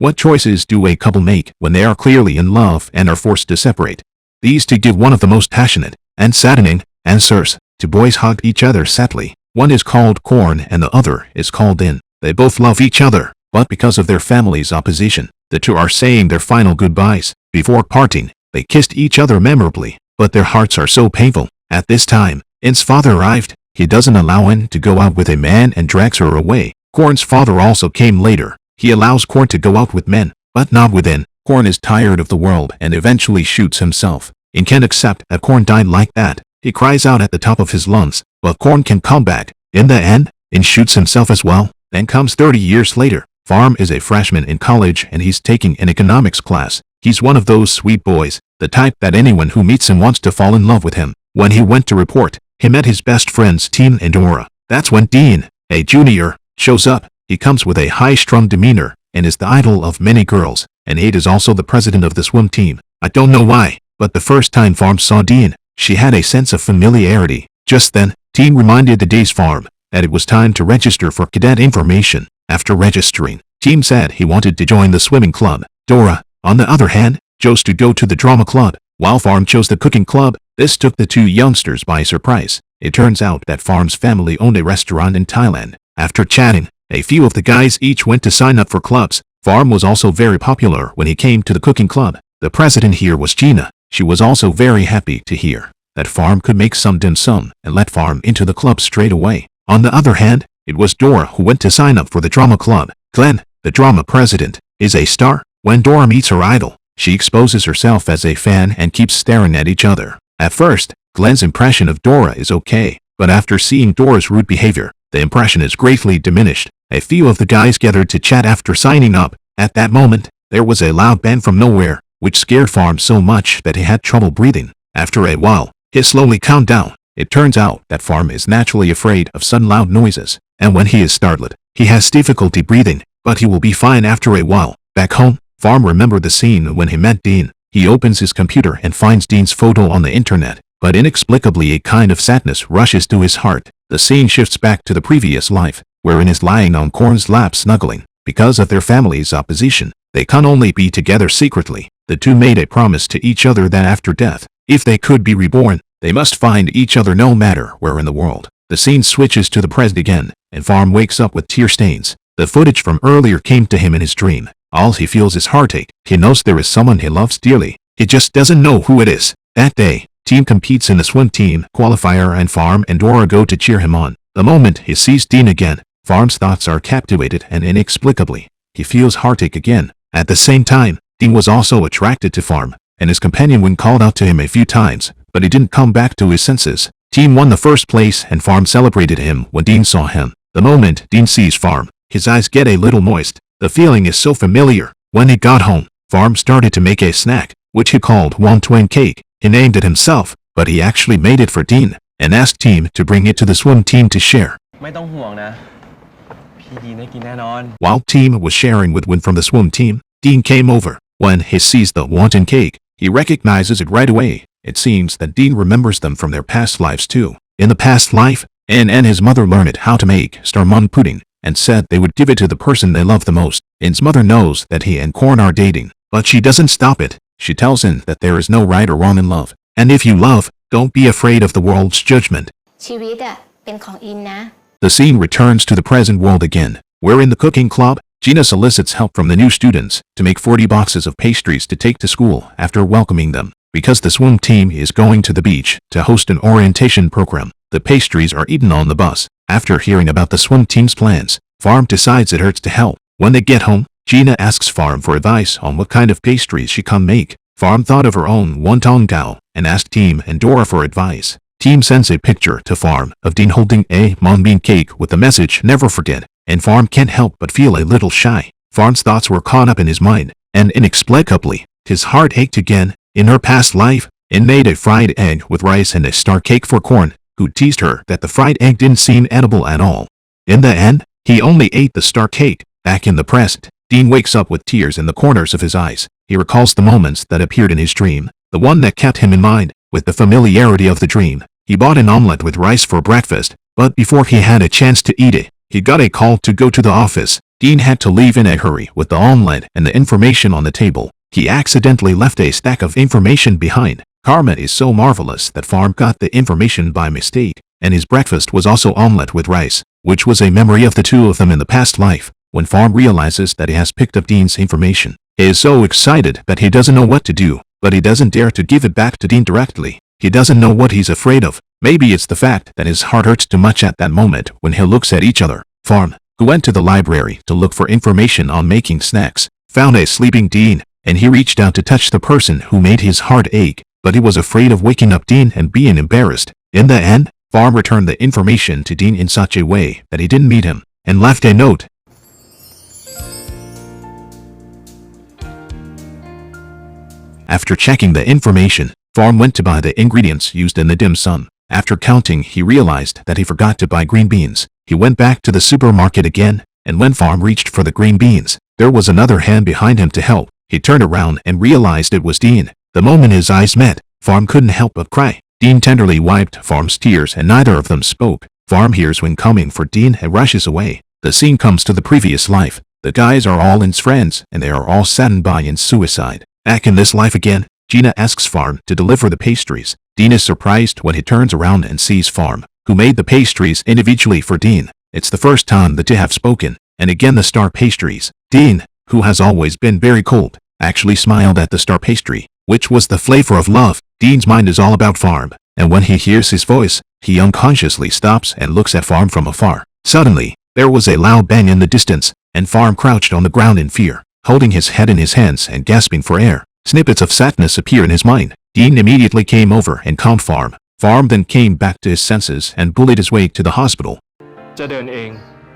What choices do a couple make when they are clearly in love and are forced to separate? These two give one of the most passionate and saddening answers. Two boys hug each other sadly. One is called Corn and the other is called In. They both love each other, but because of their family's opposition, the two are saying their final goodbyes. Before parting, they kissed each other memorably, but their hearts are so painful. At this time, In's father arrived. He doesn't allow In to go out with a man and drags her away. Corn's father also came later. He allows Corn to go out with men, but not with In. Corn is tired of the world and eventually shoots himself. In can't accept that Corn died like that. He cries out at the top of his lungs, but Corn can come back. In the end, In shoots himself as well. Then comes 30 years later. Farm is a freshman in college and he's taking an economics class. He's one of those sweet boys, the type that anyone who meets him wants to fall in love with him. When he went to report, he met his best friends Dean and Dora. That's when Dean, a junior, shows up. He comes with a high-strung demeanor and is the idol of many girls. And Aid is also the president of the swim team. I don't know why, but the first time Farm saw Dean, she had a sense of familiarity. Just then, Dean reminded the day's Farm that it was time to register for cadet information. After registering, Dean said he wanted to join the swimming club. Dora, on the other hand, chose to go to the drama club, while Farm chose the cooking club. This took the two youngsters by surprise. It turns out that Farm's family owned a restaurant in Thailand. After chatting, a few of the guys each went to sign up for clubs. Farm was also very popular when he came to the cooking club. The president here was Gina. She was also very happy to hear that Farm could make some dim sum and let Farm into the club straight away. On the other hand, it was Dora who went to sign up for the drama club. Glenn, the drama president, is a star. When Dora meets her idol, she exposes herself as a fan and keeps staring at each other. At first, Glenn's impression of Dora is okay, but after seeing Dora's rude behavior, the impression is greatly diminished. A few of the guys gathered to chat after signing up. At that moment, there was a loud bang from nowhere, which scared Farm so much that he had trouble breathing. After a while, he slowly calmed down. It turns out that Farm is naturally afraid of sudden loud noises, and when he is startled, he has difficulty breathing, but he will be fine after a while. Back home, Farm remembered the scene when he met Dean. He opens his computer and finds Dean's photo on the internet, but inexplicably a kind of sadness rushes to his heart. The scene shifts back to the previous life, wherein is lying on Corn's lap snuggling. Because of their family's opposition, they can only be together secretly. The two made a promise to each other that after death, if they could be reborn, they must find each other no matter where in the world. The scene switches to the present again, and Farm wakes up with tear stains. The footage from earlier came to him in his dream. All he feels is heartache. He knows there is someone he loves dearly. He just doesn't know who it is. That day, Team competes in the swim team qualifier and Farm and Dora go to cheer him on. The moment he sees Dean again, Farm's thoughts are captivated and inexplicably, he feels heartache again. At the same time, Dean was also attracted to Farm, and his companion when called out to him a few times, but he didn't come back to his senses. Team won the first place and Farm celebrated him when Dean saw him. The moment Dean sees Farm, his eyes get a little moist. The feeling is so familiar. When he got home, Farm started to make a snack, which he called wonton cake. He named it himself, but he actually made it for Dean, and asked Team to bring it to the swim team to share. ไม่ต้องห่วงนะ พี่ดีนได้กินแน่นอน While Team was sharing with Win from the swim team, Dean came over. When he sees the wonton cake, he recognizes it right away. It seems that Dean remembers them from their past lives too. In the past life, In and his mother learned how to make starmon pudding, and said they would give it to the person they love the most. In's mother knows that he and Corn are dating, but she doesn't stop it. She tells In that there is no right or wrong in love, and if you love, don't be afraid of the world's judgment. ชีวิตอะเป็นของอินนะ The scene returns to the present world again, where in the cooking club, Gina solicits help from the new students to make 40 boxes of pastries to take to school after welcoming them. Because the swim team is going to the beach to host an orientation program, the pastries are eaten on the bus. After hearing about the swim team's plans, Farm decides it hurts to help. When they get home, Gina asks Farm for advice on what kind of pastries she can make. Farm thought of her own wonton gao and asked Team and Dora for advice. Team sends a picture to Farm of Dean holding a mung bean cake with the message never forget, and Farm can't help but feel a little shy. Farm's thoughts were caught up in his mind, and inexplicably, his heart ached again. In her past life, In made a fried egg with rice and a star cake for Corn, who teased her that the fried egg didn't seem edible at all. In the end, he only ate the star cake. Back in the present, Dean wakes up with tears in the corners of his eyes. He recalls the moments that appeared in his dream, the one that kept him in mind. With the familiarity of the dream, he bought an omelette with rice for breakfast, but before he had a chance to eat it, he got a call to go to the office. Dean had to leave in a hurry with the omelette and the information on the table. He accidentally left a stack of information behind. Karma is so marvelous that Farm got the information by mistake, and his breakfast was also omelette with rice, which was a memory of the two of them in the past life. When Farm realizes that he has picked up Dean's information, he is so excited that he doesn't know what to do, but he doesn't dare to give it back to Dean directly. He doesn't know what he's afraid of. Maybe it's the fact that his heart hurts too much at that moment when he looks at each other. Farm, who went to the library to look for information on making snacks, found a sleeping Dean, and he reached out to touch the person who made his heart ache, but he was afraid of waking up Dean and being embarrassed. In the end, Farm returned the information to Dean in such a way that he didn't meet him, and left a note. After checking the information, Farm went to buy the ingredients used in the dim sum. After counting, he realized that he forgot to buy green beans. He went back to the supermarket again, and when Farm reached for the green beans, there was another hand behind him to help. He turned around and realized it was Dean. The moment his eyes met, Farm couldn't help but cry. Dean tenderly wiped Farm's tears and neither of them spoke. Farm hears when coming for Dean and rushes away. The scene comes to the previous life. The guys are all In's friends and they are all saddened by In's suicide. Back in this life again, Gina asks Farm to deliver the pastries. Dean is surprised when he turns around and sees Farm, who made the pastries individually for Dean. It's the first time the two have spoken, and again the star pastries. Dean, who has always been very cold, actually smiled at the star pastry, which was the flavor of love. Dean's mind is all about Farm, and when he hears his voice, he unconsciously stops and looks at Farm from afar. Suddenly, there was a loud bang in the distance, and Farm crouched on the ground in fear, holding his head in his hands and gasping for air. Snippets of sadness appear in his mind. Dean immediately came over and calmed Farm. Farm then came back to his senses and bullied his way to the hospital. จะเดินเอง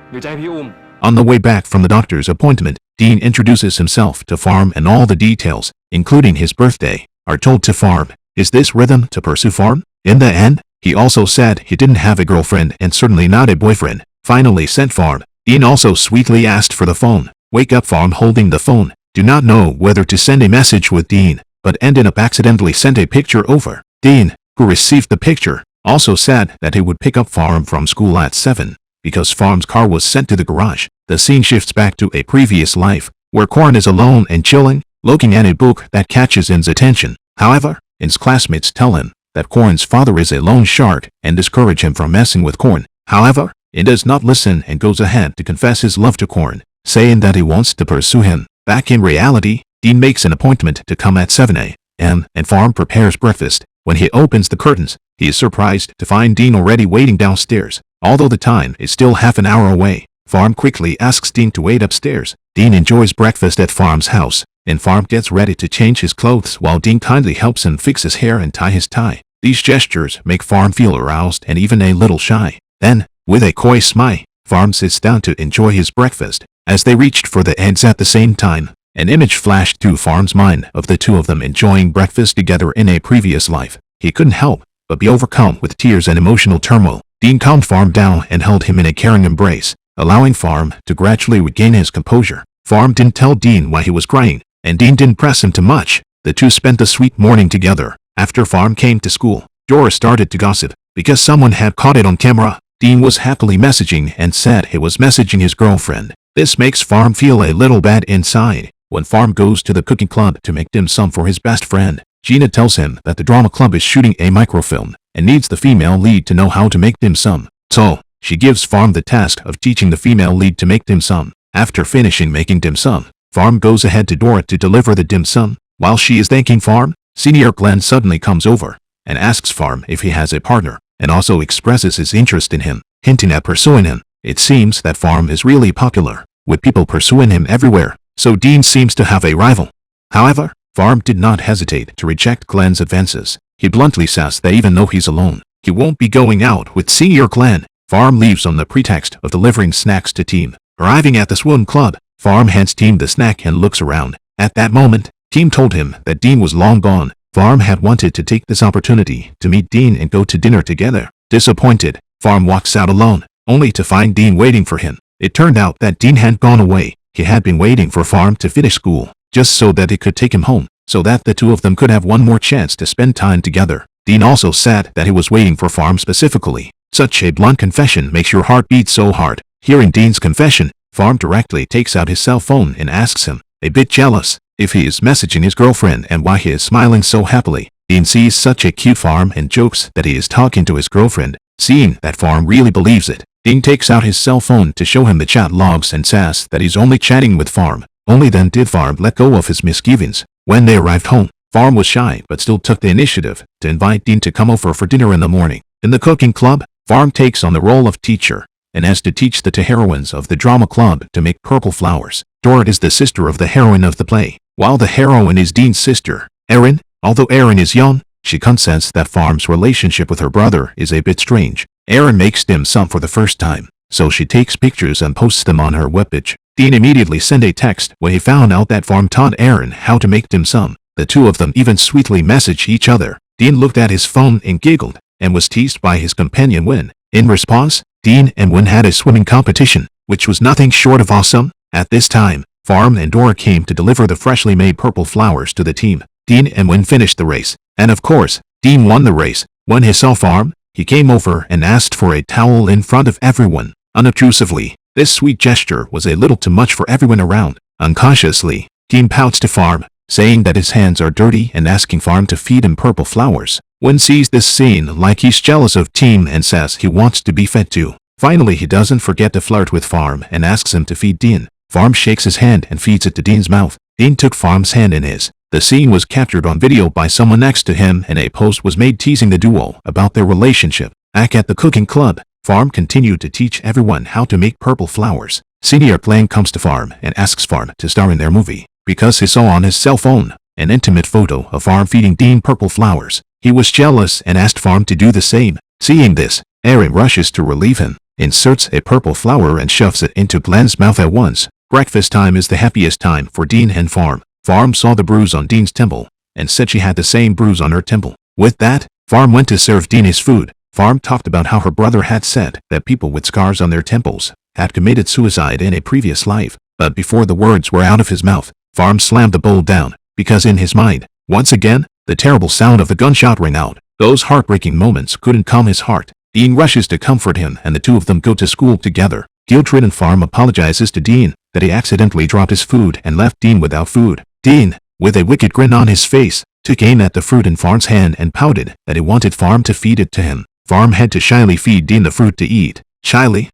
หรือจะให้พี่อุ้ม On the way back from the doctor's appointment, Dean introduces himself to Farm and all the details, including his birthday, are told to Farm. Is this rhythm to pursue Farm? In the end, he also said he didn't have a girlfriend and certainly not a boyfriend. Finally sent Farm. Dean also sweetly asked for the phone. Wake up Farm holding the phone. Do not know whether to send a message with Dean, but ended up accidentally sent a picture over. Dean, who received the picture, also said that he would pick up Farm from school at 7, because Farm's car was sent to the garage. The scene shifts back to a previous life, where Korn is alone and chilling, looking at a book that catches In's attention. However, In's classmates tell him that Korn's father is a loan shark and discourage him from messing with Korn. However, In does not listen and goes ahead to confess his love to Korn, saying that he wants to pursue him. Back in reality, Dean makes an appointment to come at 7 a.m. and Farm prepares breakfast. When he opens the curtains, he is surprised to find Dean already waiting downstairs. Although the time is still half an hour away, Farm quickly asks Dean to wait upstairs. Dean enjoys breakfast at Farm's house, and Farm gets ready to change his clothes while Dean kindly helps him fix his hair and tie his tie. These gestures make Farm feel aroused and even a little shy. Then, with a coy smile, Farm sits down to enjoy his breakfast. As they reached for the eggs at the same time, an image flashed through Farm's mind of the two of them enjoying breakfast together in a previous life. He couldn't help but be overcome with tears and emotional turmoil. Dean calmed Farm down and held him in a caring embrace, allowing Farm to gradually regain his composure. Farm didn't tell Dean why he was crying, and Dean didn't press him too much. The two spent the sweet morning together. After Farm came to school, Dora started to gossip because someone had caught it on camera. Dean was happily messaging and said he was messaging his girlfriend. This makes Farm feel a little bad inside. When Farm goes to the cooking club to make dim sum for his best friend, Gina tells him that the drama club is shooting a microfilm and needs the female lead to know how to make dim sum. So, she gives Farm the task of teaching the female lead to make dim sum. After finishing making dim sum, Farm goes ahead to Dora to deliver the dim sum. While she is thanking Farm, Senior Glenn suddenly comes over and asks Farm if he has a partner, and also expresses his interest in him, hinting at pursuing him. It seems that Farm is really popular, with people pursuing him everywhere, so Dean seems to have a rival. However, Farm did not hesitate to reject Glenn's advances. He bluntly says that even though he's alone, he won't be going out with Senior Glenn. Farm leaves on the pretext of delivering snacks to Team. Arriving at the swim club, Farm hands Team the snack and looks around. At that moment, Team told him that Dean was long gone. Farm had wanted to take this opportunity to meet Dean and go to dinner together. Disappointed, Farm walks out alone, only to find Dean waiting for him. It turned out that Dean had gone away. He had been waiting for Farm to finish school, just so that he could take him home, so that the two of them could have one more chance to spend time together. Dean also said that he was waiting for Farm specifically. Such a blunt confession makes your heart beat so hard. Hearing Dean's confession, Farm directly takes out his cell phone and asks him, a bit jealous, if he is messaging his girlfriend and why he is smiling so happily. Dean sees such a cute Farm and jokes that he is talking to his girlfriend. Seeing that Farm really believes it, Dean takes out his cell phone to show him the chat logs and says that he's only chatting with Farm. Only then did Farm let go of his misgivings. When they arrived home, Farm was shy but still took the initiative to invite Dean to come over for dinner in the morning. In the cooking club, Farm takes on the role of teacher and has to teach the two heroines of the drama club to make purple flowers. Dorrit is the sister of the heroine of the play, while the heroine is Dean's sister, Erin. Although Erin is young, she consents that Farm's relationship with her brother is a bit strange. Erin makes dim sum for the first time, so she takes pictures and posts them on her webpage. Dean immediately sent a text when he found out that Farm taught Erin how to make dim sum. The two of them even sweetly messaged each other. Dean looked at his phone and giggled, and was teased by his companion Win. In response, Dean and Win had a swimming competition, which was nothing short of awesome. At this time, Farm and Dora came to deliver the freshly made purple flowers to the team. Dean and Win finished the race, and of course, Dean won the race. When he saw Farm, he came over and asked for a towel in front of everyone. Unobtrusively, this sweet gesture was a little too much for everyone around. Unconsciously, Dean pouts to Farm, saying that his hands are dirty and asking Farm to feed him purple flowers. Win sees this scene like he's jealous of Dean and says he wants to be fed too. Finally, he doesn't forget to flirt with Farm and asks him to feed Dean. Farm shakes his hand and feeds it to Dean's mouth. Dean took Farm's hand in his. The scene was captured on video by someone next to him and a post was made teasing the duo about their relationship. Back at the cooking club, Farm continued to teach everyone how to make purple flowers. Senior Clang comes to Farm and asks Farm to star in their movie, because he saw on his cell phone an intimate photo of Farm feeding Dean purple flowers. He was jealous and asked Farm to do the same. Seeing this, Erin rushes to relieve him, inserts a purple flower and shoves it into Glenn's mouth at once. Breakfast time is the happiest time for Dean and Farm. Farm saw the bruise on Dean's temple and said she had the same bruise on her temple. With that, Farm went to serve Dean his food. Farm talked about how her brother had said that people with scars on their temples had committed suicide in a previous life. But before the words were out of his mouth, Farm slammed the bowl down, because in his mind, once again, the terrible sound of the gunshot rang out. Those heartbreaking moments couldn't calm his heart. Dean rushes to comfort him and the two of them go to school together. Guilt-ridden Farm apologizes to Dean that he accidentally dropped his food and left Dean without food. Dean, with a wicked grin on his face, took aim at the fruit in Farm's hand and pouted that he wanted Farm to feed it to him. Farm had to shyly feed Dean the fruit to eat. Shyly?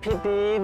พี่ดีน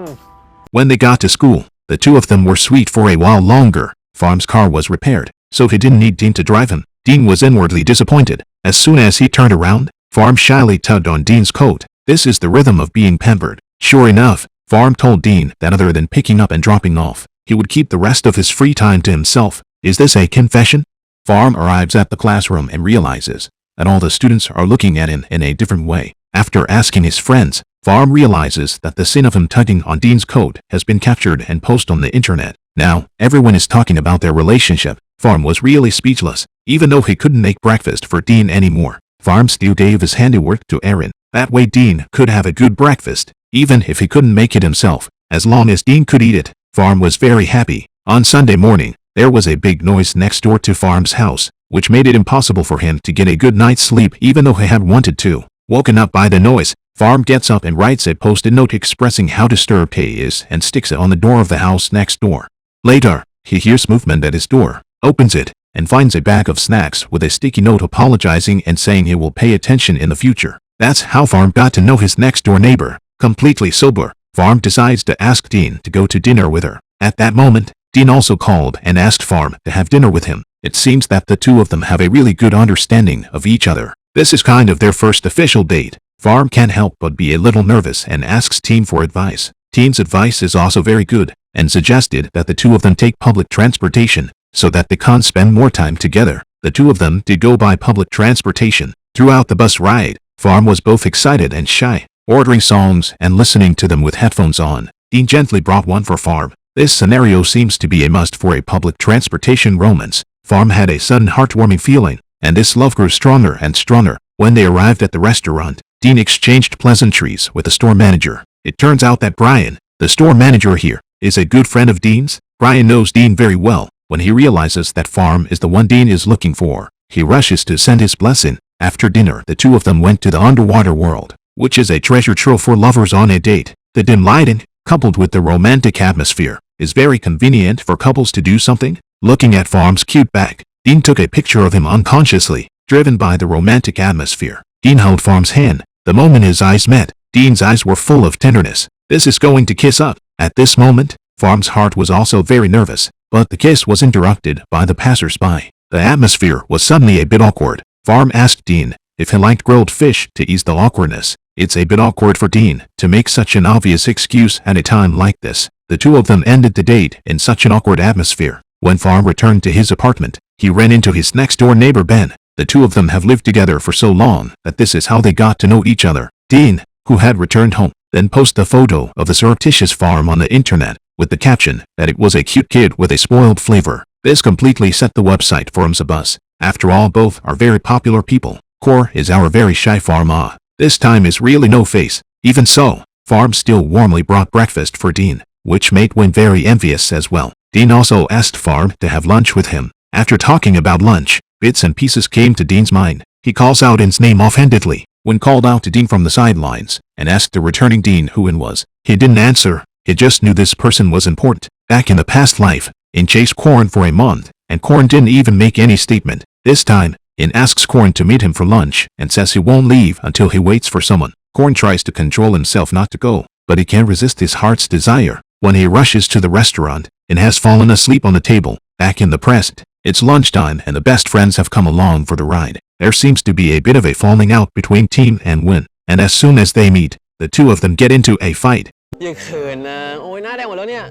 When they got to school, the two of them were sweet for a while longer. Farm's car was repaired, so he didn't need Dean to drive him. Dean was inwardly disappointed. As soon as he turned around, Farm shyly tugged on Dean's coat. This is the rhythm of being pampered. Sure enough, Farm told Dean that other than picking up and dropping off, he would keep the rest of his free time to himself. Is this a confession? Farm arrives at the classroom and realizes that all the students are looking at him in a different way. After asking his friends, Farm realizes that the scene of him tugging on Dean's coat has been captured and posted on the internet. Now, everyone is talking about their relationship. Farm was really speechless. Even though he couldn't make breakfast for Dean anymore, Farm still gave his handiwork to Erin. That way Dean could have a good breakfast, even if he couldn't make it himself. As long as Dean could eat it, Farm was very happy. On Sunday morning, there was a big noise next door to Farm's house, which made it impossible for him to get a good night's sleep even though he had wanted to. Woken up by the noise, Farm gets up and writes a post-it note expressing how disturbed he is and sticks it on the door of the house next door. Later, he hears movement at his door, opens it, and finds a bag of snacks with a sticky note apologizing and saying he will pay attention in the future. That's how Farm got to know his next-door neighbor. Completely sober, Farm decides to ask Dean to go to dinner with her. At that moment, Dean also called and asked Farm to have dinner with him. It seems that the two of them have a really good understanding of each other. This is kind of their first official date. Farm can't help but be a little nervous and asks Dean for advice. Dean's advice is also very good, and suggested that the two of them take public transportation, so that they can spend more time together. The two of them did go by public transportation. Throughout the bus ride, Farm was both excited and shy, ordering songs and listening to them with headphones on. Dean gently brought one for Farm. This scenario seems to be a must for a public transportation romance. Farm had a sudden heartwarming feeling, and this love grew stronger and stronger. When they arrived at the restaurant, Dean exchanged pleasantries with the store manager. It turns out that Brian, the store manager here, is a good friend of Dean's. Brian knows Dean very well. When he realizes that Farm is the one Dean is looking for, he rushes to send his blessing. After dinner, the two of them went to the underwater world, which is a treasure trove for lovers on a date. The dim lighting, coupled with the romantic atmosphere, is very convenient for couples to do something. Looking at Farm's cute back, Dean took a picture of him unconsciously, driven by the romantic atmosphere. Dean held Farm's hand. The moment his eyes met, Dean's eyes were full of tenderness. This is going to kiss up. At this moment, Farm's heart was also very nervous, but the kiss was interrupted by the passers-by. The atmosphere was suddenly a bit awkward. Farm asked Dean if he liked grilled fish to ease the awkwardness. It's a bit awkward for Dean to make such an obvious excuse at a time like this. The two of them ended the date in such an awkward atmosphere. When Farm returned to his apartment, he ran into his next-door neighbor Ben. The two of them have lived together for so long that this is how they got to know each other. Dean, who had returned home, then posted a photo of the surreptitious Farm on the internet with the caption that it was a cute kid with a spoiled flavor. This completely set the website forums abuzz. After all, both are very popular people. Core is our very shy Farm. This time is really no face. Even so, Farm still warmly brought breakfast for Dean, which made Win very envious as well. Dean also asked Farm to have lunch with him. After talking about lunch, bits and pieces came to Dean's mind. He calls out In's name offhandedly. When called out to Dean from the sidelines and asked the returning Dean who In was, he didn't answer. He just knew this person was important. Back in the past life, In chased Korn for a month, and Korn didn't even make any statement. This time, In asks Korn to meet him for lunch and says he won't leave until he waits for someone. Korn tries to control himself not to go, but he can't resist his heart's desire. When he rushes to the restaurant, In has fallen asleep on the table. Back in the present, it's lunchtime and the best friends have come along for the ride. There seems to be a bit of a falling out between Team and Win, and as soon as they meet, the two of them get into a fight. อย่าเขินนะโอ้ยหน้าแดงหมดแล้วเนี่ย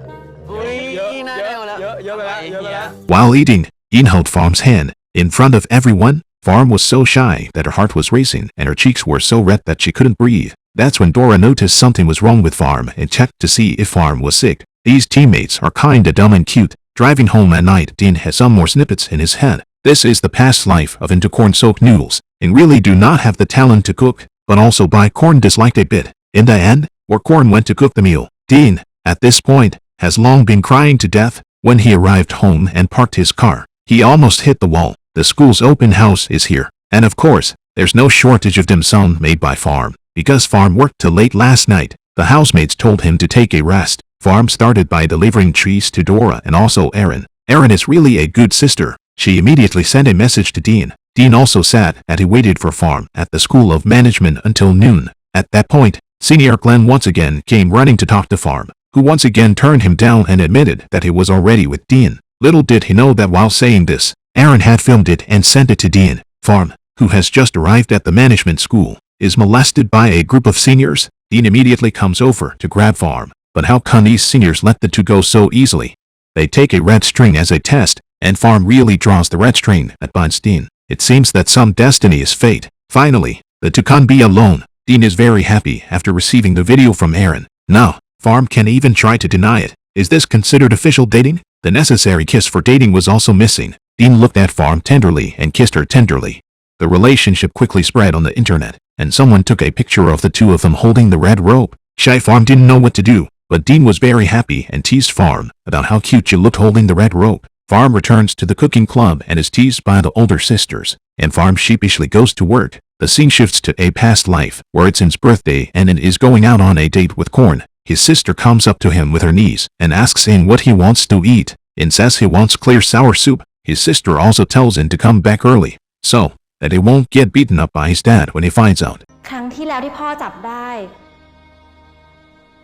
อุ้ยหน้าแดงหมดแล้วเยอะไปแล้ว While eating, In held Farm's hand. In front of everyone, Farm was so shy that her heart was racing and her cheeks were so red that she couldn't breathe. That's when Dora noticed something was wrong with Farm and checked to see if Farm was sick. These teammates are kinda dumb and cute. Driving home at night, Dean has some more snippets in his head. This is the past life of into corn-soaked noodles. And really do not have the talent to cook, but also buy corn disliked a bit. In the end, or Korn went to cook the meal. Dean, at this point, has long been crying to death. When he arrived home and parked his car, he almost hit the wall. The school's open house is here. And of course, there's no shortage of dim sum made by Farm. Because Farm worked till late last night, the housemates told him to take a rest. Farm started by delivering trees to Dora and also Erin. Erin is really a good sister. She immediately sent a message to Dean. Dean also said that he waited for Farm at the School of Management until noon. At that point, Senior Glenn once again came running to talk to Farm, who once again turned him down and admitted that he was already with Dean. Little did he know that while saying this, Erin had filmed it and sent it to Dean. Farm, who has just arrived at the management school, is molested by a group of seniors. Dean immediately comes over to grab Farm. But how can these seniors let the two go so easily? They take a red string as a test, and Farm really draws the red string that binds Dean. It seems that some destiny is fate. Finally, the two can't be alone. Dean is very happy after receiving the video from Erin. Now, Farm can even try to deny it. Is this considered official dating? The necessary kiss for dating was also missing. Dean looked at Farm tenderly and kissed her tenderly. The relationship quickly spread on the internet, and someone took a picture of the two of them holding the red rope. Shy Farm didn't know what to do, but Dean was very happy and teased Farm about how cute she looked holding the red rope. Farm returns to the cooking club and is teased by the older sisters, and Farm sheepishly goes to work. The scene shifts to a past life, where it's In's birthday and In is going out on a date with Korn. His sister comes up to him with her knees and asks In what he wants to eat. In says he wants clear sour soup. His sister also tells In to come back early, so that he won't get beaten up by his dad when he finds out. ครั้งที่แล้วที่พ่อจับได้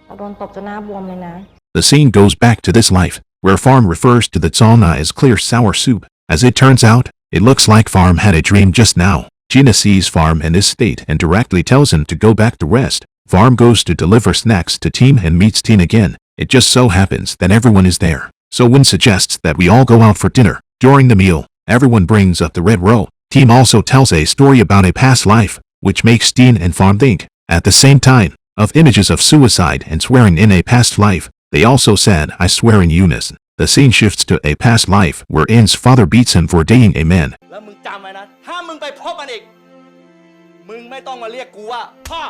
เราโดนตบจนหน้าบวมเลยนะ The scene goes back to this life, where Farm refers to the sauna as clear sour soup. As it turns out, it looks like Farm had a dream just now. Gina sees Farm in this state and directly tells him to go back to rest. Farm goes to deliver snacks to Team and meets Teen again. It just so happens that everyone is there. So Win suggests that we all go out for dinner. During the meal, everyone brings up the red rope. Team also tells a story about a past life, which makes Teen and Farm think, at the same time, of images of suicide and swearing in a past life. They also said, I swear in unison. The scene shifts to a past life where In's father beats him for dating a man. แล้วมึงจำไว้นะถ้ามึงไปพบมันอีกมึงไม่ต้องมาเรียกกูว่าพ่อ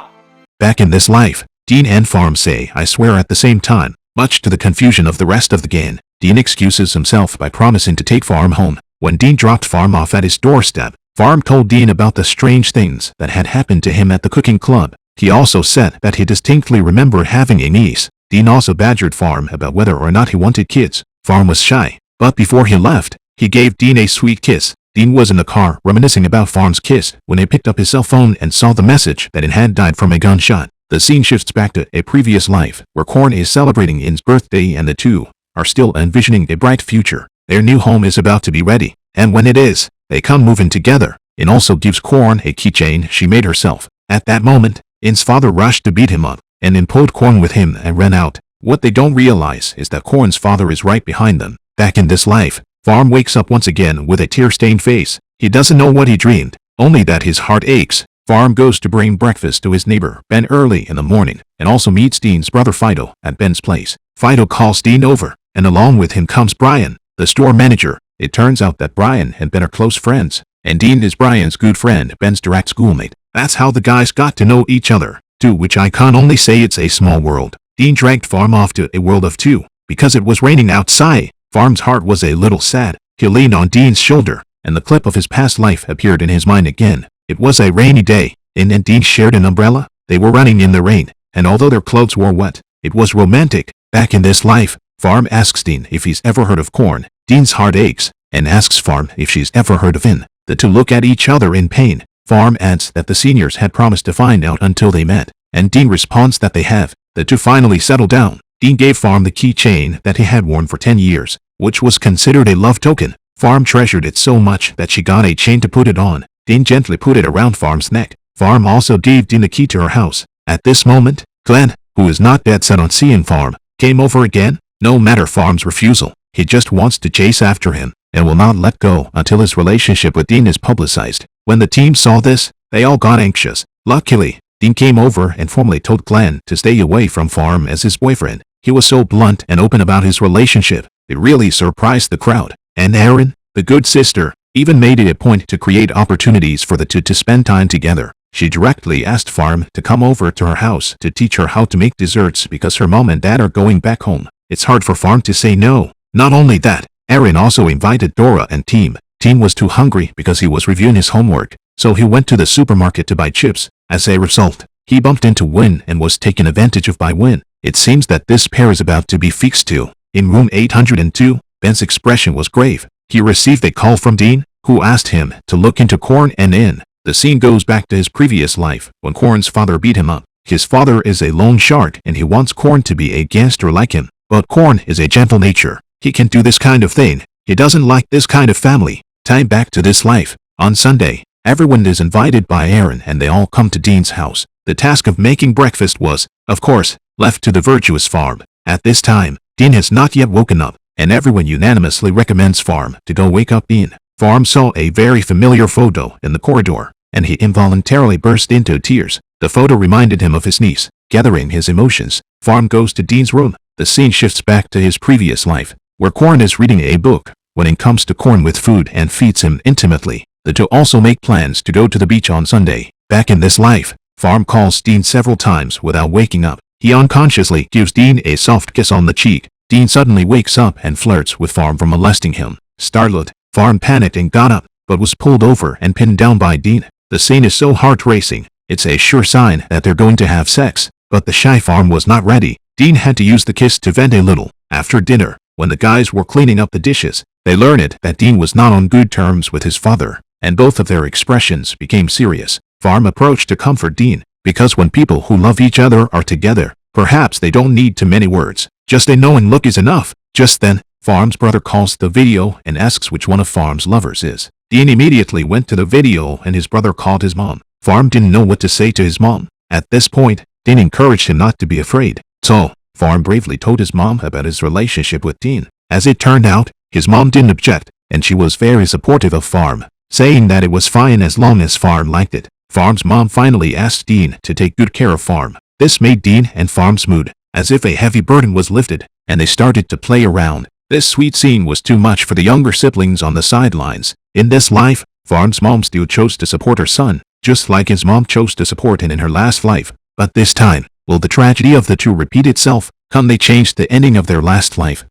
Back in this life, Dean and Farm say, I swear at the same time. Much to the confusion of the rest of the gang, Dean excuses himself by promising to take Farm home. When Dean dropped Farm off at his doorstep, Farm told Dean about the strange things that had happened to him at the cooking club. He also said that he distinctly remembered having a niece. Dean also badgered Farm about whether or not he wanted kids. Farm was shy, but before he left, he gave Dean a sweet kiss. Dean was in the car reminiscing about Farm's kiss when he picked up his cell phone and saw the message that it had died from a gunshot. The scene shifts back to a previous life, where Korn is celebrating In's birthday and the two are still envisioning a bright future. Their new home is about to be ready, and when it is, they come moving together. In also gives Korn a keychain she made herself. At that moment, In's father rushed to beat him up, and In pulled Korn with him and ran out. What they don't realize is that Korn's father is right behind them. Back in this life, Farm wakes up once again with a tear-stained face. He doesn't know what he dreamed, only that his heart aches. Farm goes to bring breakfast to his neighbor, Ben, early in the morning, and also meets Dean's brother Fido at Ben's place. Fido calls Dean over, and along with him comes Brian, the store manager. It turns out that Brian and Ben are close friends, and Dean is Brian's good friend, Ben's direct schoolmate. That's how the guys got to know each other, to which I can only say it's a small world. Dean dragged Farm off to a world of two, because it was raining outside. Farm's heart was a little sad. He leaned on Dean's shoulder, and the clip of his past life appeared in his mind again. It was a rainy day, and Dean shared an umbrella. They were running in the rain, and although their clothes were wet, it was romantic. Back in this life, Farm asks Dean if he's ever heard of Korn. Dean's heart aches, and asks Farm if she's ever heard of In. The two look at each other in pain. Farm adds that the seniors had promised to find out until they met, and Dean responds that they have. The two finally settle down. Dean gave Farm the keychain that he had worn for 10 years, which was considered a love token. Farm treasured it so much that she got a chain to put it on. Dean gently put it around Farm's neck. Farm also gave Dean the key to her house. At this moment, Glenn, who is not dead set on seeing Farm, came over again. No matter Farm's refusal, he just wants to chase after him, and will not let go until his relationship with Dean is publicized. When the team saw this, they all got anxious. Luckily, Dean came over and formally told Glenn to stay away from Farm as his boyfriend. He was so blunt and open about his relationship, it really surprised the crowd. And Erin, the good sister, even made it a point to create opportunities for the two to spend time together. She directly asked Farm to come over to her house to teach her how to make desserts because her mom and dad are going back home. It's hard for Farm to say no. Not only that, Erin also invited Dora and Team. Team was too hungry because he was reviewing his homework, so he went to the supermarket to buy chips. As a result, he bumped into Win and was taken advantage of by Win. It seems that this pair is about to be fixed too. In room 802, Ben's expression was grave. He received a call from Dean, who asked him to look into Korn En. The scene goes back to his previous life, when Korn's father beat him up. His father is a loan shark and he wants Korn to be a gangster like him. But Korn is a gentle nature. He can't do this kind of thing. He doesn't like this kind of family. Time back to this life. On Sunday, everyone is invited by Erin and they all come to Dean's house. The task of making breakfast was, of course, left to the virtuous Farm. At this time, Dean has not yet woken up, and everyone unanimously recommends Farm to go wake up Dean. Farm saw a very familiar photo in the corridor, and he involuntarily burst into tears. The photo reminded him of his niece. Gathering his emotions, Farm goes to Dean's room. The scene shifts back to his previous life, where Korn is reading a book. When it comes to Korn with food and feeds him intimately, the two also make plans to go to the beach on Sunday. Back in this life, Farm calls Dean several times without waking up. He unconsciously gives Dean a soft kiss on the cheek. Dean suddenly wakes up and flirts with Farm for molesting him. Startled, Farm panicked and got up, but was pulled over and pinned down by Dean. The scene is so heart-racing, it's a sure sign that they're going to have sex. But the shy Farm was not ready. Dean had to use the kiss to vent a little. After dinner, when the guys were cleaning up the dishes, they learned that Dean was not on good terms with his father, and both of their expressions became serious. Farm approached to comfort Dean, because when people who love each other are together, perhaps they don't need too many words. Just a knowing look is enough. Just then, Farm's brother calls the video and asks which one of Farm's lovers is. Dean immediately went to the video and his brother called his mom. Farm didn't know what to say to his mom. At this point, Dean encouraged him not to be afraid. So, Farm bravely told his mom about his relationship with Dean. As it turned out, his mom didn't object, and she was very supportive of Farm, saying that it was fine as long as Farm liked it. Farm's mom finally asked Dean to take good care of Farm. This made Dean and Farm's mood as if a heavy burden was lifted, and they started to play around. This sweet scene was too much for the younger siblings on the sidelines. In this life, Farm's mom still chose to support her son, just like his mom chose to support him in her last life. But this time, will the tragedy of the two repeat itself? Can they change the ending of their last life?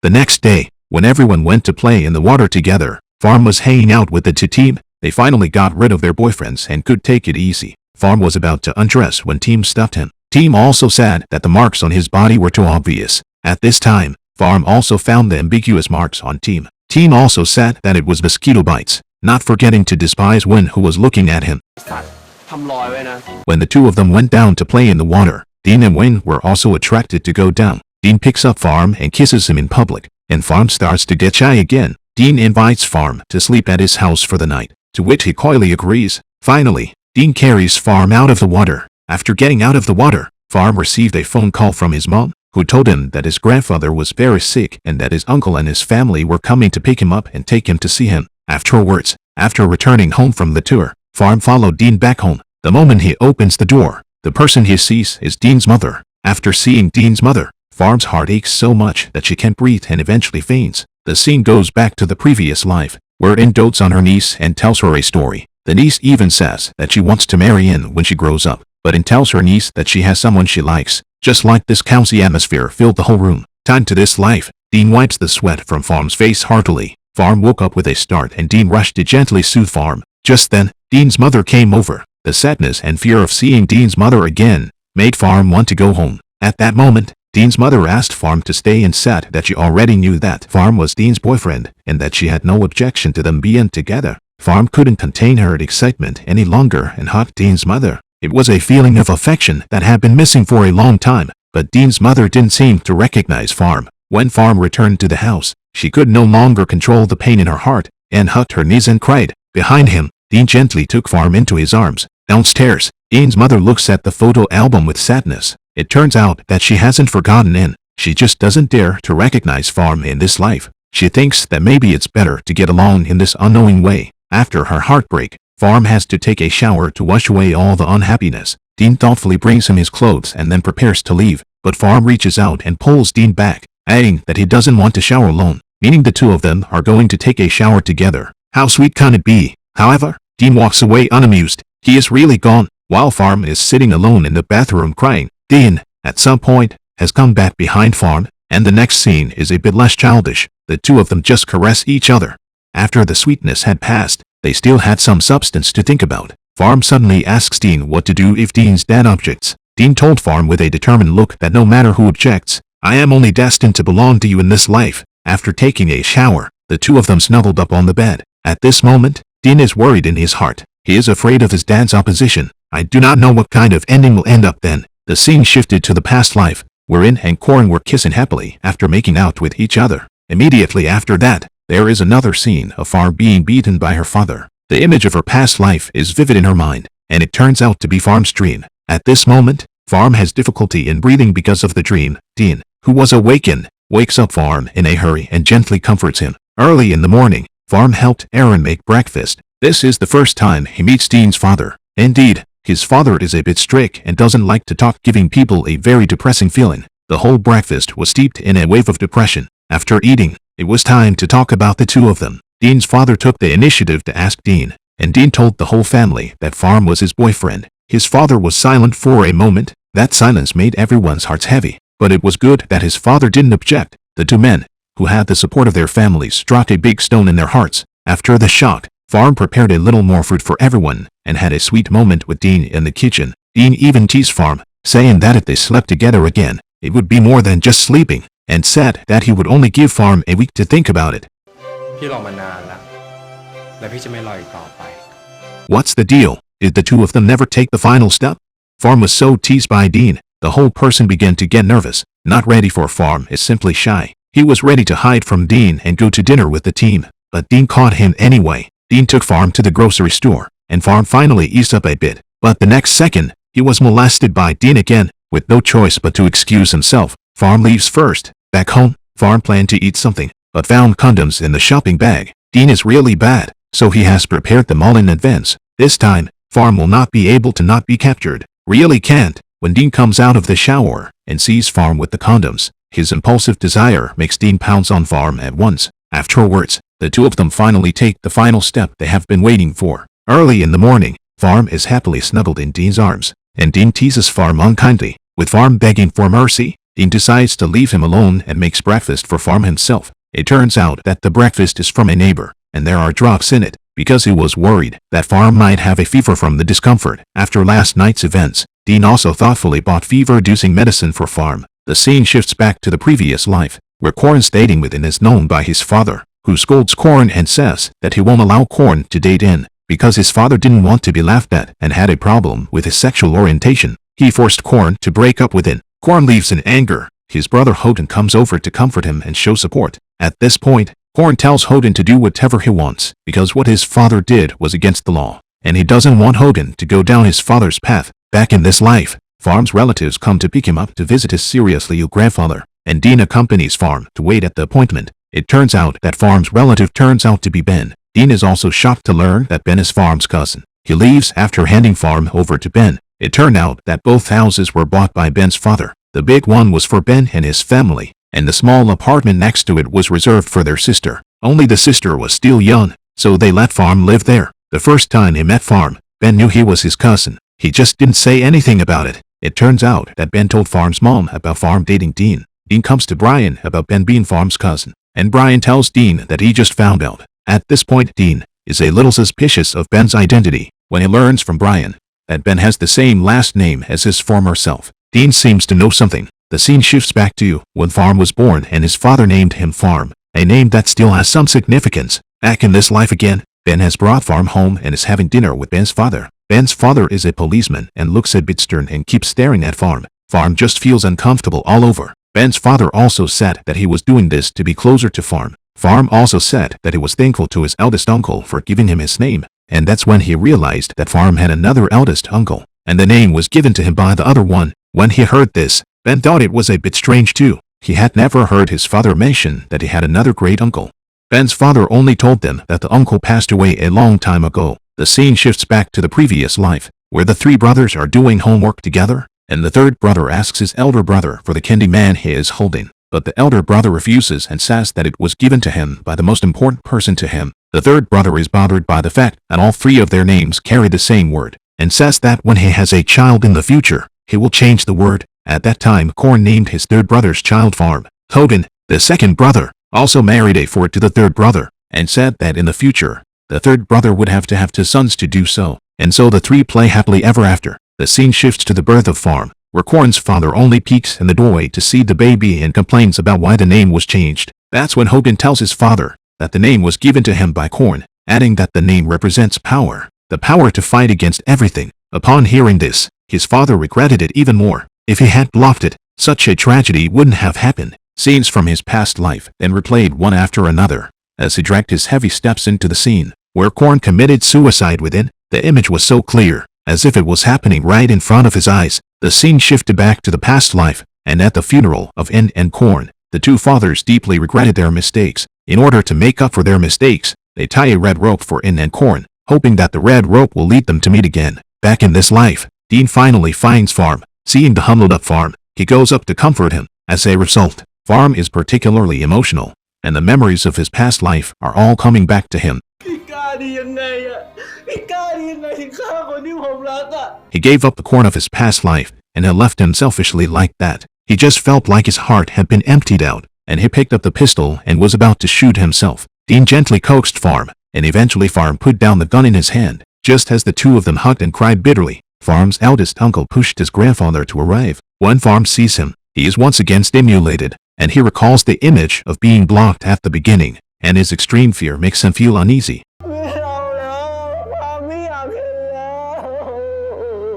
The next day, when everyone went to play in the water together, Farm was hanging out with the two team. They finally got rid of their boyfriends and could take it easy. Farm was about to undress when Team stopped him. Team also said that the marks on his body were too obvious. At this time, Farm also found the ambiguous marks on Team. Team also said that it was mosquito bites, not forgetting to despise Win, who was looking at him. ทำรอยไว้นะ When the two of them went down to play in the water, Dean and Win were also attracted to go down. Dean picks up Farm and kisses him in public, and Farm starts to get shy again. Dean invites Farm to sleep at his house for the night, to which he coyly agrees. Finally, Dean carries Farm out of the water. After getting out of the water, Farm received a phone call from his mom, who told him that his grandfather was very sick and that his uncle and his family were coming to pick him up and take him to see him. Afterwards, after returning home from the tour, Farm followed Dean back home. The moment he opens the door, the person he sees is Dean's mother. After seeing Dean's mother, Farm's heart aches so much that she can't breathe and eventually faints. The scene goes back to the previous life, where In dotes on her niece and tells her a story. The niece even says that she wants to marry In when she grows up, but In tells her niece that she has someone she likes. Just like this cozy atmosphere filled the whole room. Time to this life, Dean wipes the sweat from Farm's face heartily. Farm woke up with a start and Dean rushed to gently soothe Farm. Just then, Dean's mother came over. The sadness and fear of seeing Dean's mother again made Farm want to go home. At that moment, Dean's mother asked Farm to stay and said that she already knew that Farm was Dean's boyfriend and that she had no objection to them being together. Farm couldn't contain her excitement any longer and hugged Dean's mother. It was a feeling of affection that had been missing for a long time, but Dean's mother didn't seem to recognize Farm. When Farm returned to the house, she could no longer control the pain in her heart and hugged her knees and cried. Behind him, Dean gently took Farm into his arms. Downstairs, Dean's mother looks at the photo album with sadness. It turns out that she hasn't forgotten In. She just doesn't dare to recognize Farm in this life. She thinks that maybe it's better to get along in this unknowing way. After her heartbreak, Farm has to take a shower to wash away all the unhappiness. Dean thoughtfully brings him his clothes and then prepares to leave, but Farm reaches out and pulls Dean back, adding that he doesn't want to shower alone, meaning the two of them are going to take a shower together. How sweet can it be? However, Dean walks away unamused. He is really gone, while Farm is sitting alone in the bathroom crying. Dean, at some point, has come back behind Farm, and the next scene is a bit less childish. The two of them just caress each other. After the sweetness had passed, they still had some substance to think about. Farm suddenly asks Dean what to do if Dean's dad objects. Dean told Farm with a determined look that no matter who objects, I am only destined to belong to you in this life. After taking a shower, the two of them snuggled up on the bed. At this moment, Dean is worried in his heart. He is afraid of his dad's opposition. I do not know what kind of ending will end up then. The scene shifted to the past life, wherein and Corin were kissing happily after making out with each other. Immediately after that, there is another scene of Farm being beaten by her father. The image of her past life is vivid in her mind, and it turns out to be Farm's dream. At this moment, Farm has difficulty in breathing because of the dream. Dean, who was awakened, wakes up Farm in a hurry and gently comforts him. Early in the morning, Farm helped Aaron make breakfast. This is the first time he meets Dean's father. Indeed, his father is a bit strict and doesn't like to talk, giving people a very depressing feeling. The whole breakfast was steeped in a wave of depression. After eating, it was time to talk about the two of them. Dean's father took the initiative to ask Dean, and Dean told the whole family that Farm was his boyfriend. His father was silent for a moment. That silence made everyone's hearts heavy, but it was good that his father didn't object. The two men, who had the support of their families, struck a big stone in their hearts. After the shock, Farm prepared a little more food for everyone and had a sweet moment with Dean in the kitchen. Dean even teased Farm, saying that if they slept together again, it would be more than just sleeping, and said that he would only give Farm a week to think about it. พี่รอมานานแล้วและพี่จะไม่รออีกต่อไป What's the deal? Did the two of them never take the final step? Farm was so teased by Dean, the whole person began to get nervous. Not ready for Farm is simply shy. He was ready to hide from Dean and go to dinner with the team, but Dean caught him anyway. Dean took Farm to the grocery store, and Farm finally eased up a bit. But the next second, he was molested by Dean again. With no choice but to excuse himself, Farm leaves first. Back home, Farm planned to eat something, but found condoms in the shopping bag. Dean is really bad, so he has prepared them all in advance. This time, Farm will not be able to not be captured. Really can't. When Dean comes out of the shower and sees Farm with the condoms, his impulsive desire makes Dean pounce on Farm at once. Afterwards, the two of them finally take the final step they have been waiting for. Early in the morning, Farm is happily snuggled in Dean's arms, and Dean teases Farm unkindly, with Farm begging for mercy. Dean decides to leave him alone and makes breakfast for Farm himself. It turns out that the breakfast is from a neighbor, and there are drugs in it, because he was worried that Farm might have a fever from the discomfort after last night's events. Dean also thoughtfully bought fever-reducing medicine for Farm. The scene shifts back to the previous life, where Korn's dating with In is known by his father, who scolds Korn and says that he won't allow Korn to date In, because his father didn't want to be laughed at and had a problem with his sexual orientation. He forced Korn to break up with In. Korn leaves in anger. His brother Hoden comes over to comfort him and show support. At this point, Korn tells Hoden to do whatever he wants, because what his father did was against the law, and he doesn't want Hoden to go down his father's path. Back in this life, Farm's relatives come to pick him up to visit his seriously ill grandfather, and Dean accompanies Farm to wait at the appointment. It turns out that Farm's relative turns out to be Ben. Dean is also shocked to learn that Ben is Farm's cousin. He leaves after handing Farm over to Ben. It turned out that both houses were bought by Ben's father. The big one was for Ben and his family, and the small apartment next to it was reserved for their sister. Only the sister was still young, so they let Farm live there. The first time he met Farm, Ben knew he was his cousin. He just didn't say anything about it. It turns out that Ben told Farm's mom about Farm dating Dean. Dean comes to Brian about Ben being Farm's cousin, and Brian tells Dean that he just found out. At this point, Dean is a little suspicious of Ben's identity when he learns from Brian that Ben has the same last name as his former self. Dean seems to know something. The scene shifts back to when Farm was born and his father named him Farm, a name that still has some significance. Back in this life again, Ben has brought Farm home and is having dinner with Ben's father. Ben's father is a policeman and looks a bit stern and keeps staring at Farm. Farm just feels uncomfortable all over. Ben's father also said that he was doing this to be closer to Farm. Farm also said that he was thankful to his eldest uncle for giving him his name, and that's when he realized that Farm had another eldest uncle, and the name was given to him by the other one. When he heard this, Ben thought it was a bit strange too. He had never heard his father mention that he had another great uncle. Ben's father only told them that the uncle passed away a long time ago. The scene shifts back to the previous life, where the three brothers are doing homework together, and the third brother asks his elder brother for the candy man he is holding. But the elder brother refuses and says that it was given to him by the most important person to him. The third brother is bothered by the fact that all three of their names carry the same word, and says that when he has a child in the future, he will change the word. At that time, Korn named his third brother's child Farm. Hoden, the second brother, also married a fourth to the third brother, and said that in the future, the third brother would have to have two sons to do so, and so the three play happily ever after. The scene shifts to the birth of Farm, where Korn's father only peeks in the doorway to see the baby and complains about why the name was changed. That's when Hoden tells his father that the name was given to him by Korn, adding that the name represents power, the power to fight against everything. Upon hearing this, his father regretted it even more. If he had bluffed it, such a tragedy wouldn't have happened. Scenes from his past life then replayed one after another, as he dragged his heavy steps into the scene where Korn committed suicide within. The image was so clear, as if it was happening right in front of his eyes. The scene shifted back to the past life, and at the funeral of In and Korn, the two fathers deeply regretted their mistakes. In order to make up for their mistakes, they tie a red rope for In and Korn, hoping that the red rope will lead them to meet again. Back in this life, Dean finally finds Farm. Seeing the humbled up Farm, he goes up to comfort him. As a result, Farm is particularly emotional, and the memories of his past life are all coming back to him. He gave up the Korn of his past life, and had left him selfishly like that. He just felt like his heart had been emptied out, and he picked up the pistol and was about to shoot himself. Dean gently coaxed Farm, and eventually Farm put down the gun in his hand. Just as the two of them hugged and cried bitterly, Farm's eldest uncle pushed his grandfather to arrive. When Farm sees him, he is once again stimulated, and he recalls the image of being blocked at the beginning, and his extreme fear makes him feel uneasy.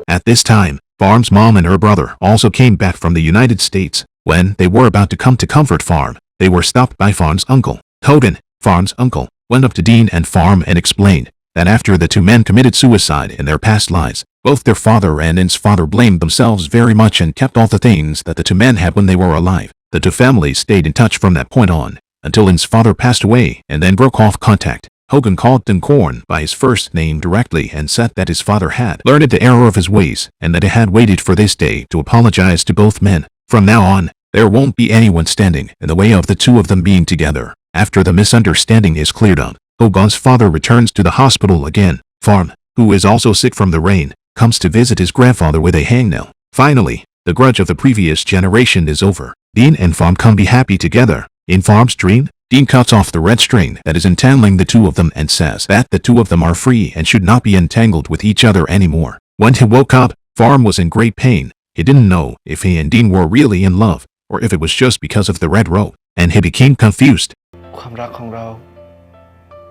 At this time, Farm's mom and her brother also came back from the United States. When they were about to come to comfort Farm, they were stopped by Farm's uncle. Hoden, Farm's uncle, went up to Dean and Farm and explained that after the two men committed suicide in their past lives, both their father and In's father blamed themselves very much and kept all the things that the two men had when they were alive. The two families stayed in touch from that point on, until In's father passed away and then broke off contact. Hogan called Din Korn by his first name directly and said that his father had learned the error of his ways and that he had waited for this day to apologize to both men. From now on, there won't be anyone standing in the way of the two of them being together. After the misunderstanding is cleared up, Hogan's father returns to the hospital again. Farm, who is also sick from the rain, comes to visit his grandfather with a hangnail. Finally, The grudge of the previous generation is over. Dean and Farm can be happy together. In Farm's dream, Dean cuts off the red string that is entangling the two of them and says that the two of them are free and should not be entangled with each other anymore. When he woke up, Farm was in great pain. He didn't know if he and Dean were really in love, or if it was just because of the red rope, and he became confused. ความรักของเรา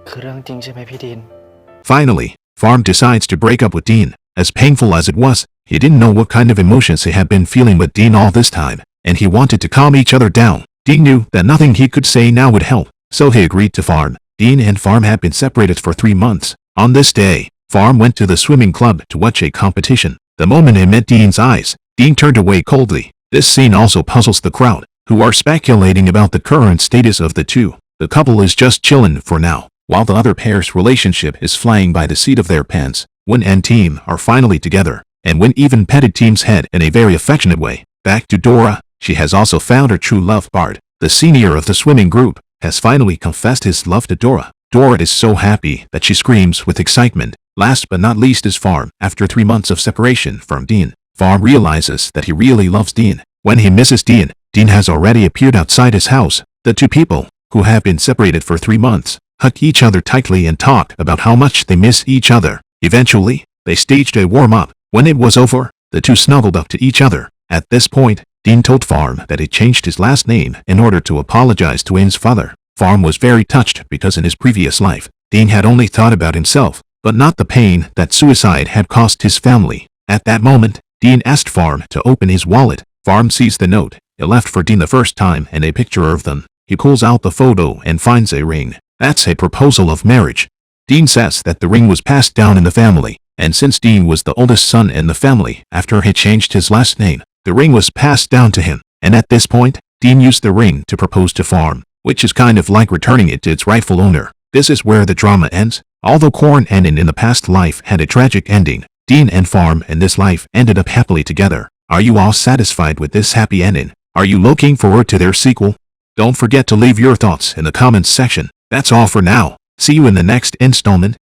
คือเรื่องจริงใช่ไหมพี่ดิน Finally, Farm decides to break up with Dean. As painful as it was, he didn't know what kind of emotions he had been feeling with Dean all this time, and he wanted to calm each other down. Dean knew that nothing he could say now would help, so he agreed to Farm. Dean and Farm had been separated for 3 months. On this day, Farm went to the swimming club to watch a competition. The moment he met Dean's eyes, Dean turned away coldly. This scene also puzzles the crowd, who are speculating about the current status of the two. The couple is just chillin' for now, while the other pair's relationship is flying by the seat of their pants. Win and Team are finally together, and Win even petted Team's head in a very affectionate way. Back to Dora, she has also found her true love. Bart, the senior of the swimming group, has finally confessed his love to Dora. Dora is so happy that she screams with excitement. Last but not least is Farm. After 3 months of separation from Dean, Farm realizes that he really loves Dean. When he misses Dean, Dean has already appeared outside his house. The two people, who have been separated for 3 months, hug each other tightly and talk about how much they miss each other. Eventually, they staged a warm-up. When it was over, the two snuggled up to each other. At this point, Dean told Farm that he changed his last name in order to apologize to Win's father. Farm was very touched because in his previous life, Dean had only thought about himself, but not the pain that suicide had cost his family. At that moment, Dean asked Farm to open his wallet. Farm sees the note he left for Dean the first time and a picture of them. He pulls out the photo and finds a ring. That's a proposal of marriage. Dean says that the ring was passed down in the family, and since Dean was the oldest son in the family after he changed his last name, the ring was passed down to him. And at this point, Dean used the ring to propose to Farm, which is kind of like returning it to its rightful owner. This is where the drama ends. Although Kong En in the past life had a tragic ending, Dean and Farm in this life ended up happily together. Are you all satisfied with this happy ending? Are you looking forward to their sequel? Don't forget to leave your thoughts in the comments section. That's all for now. See you in the next installment.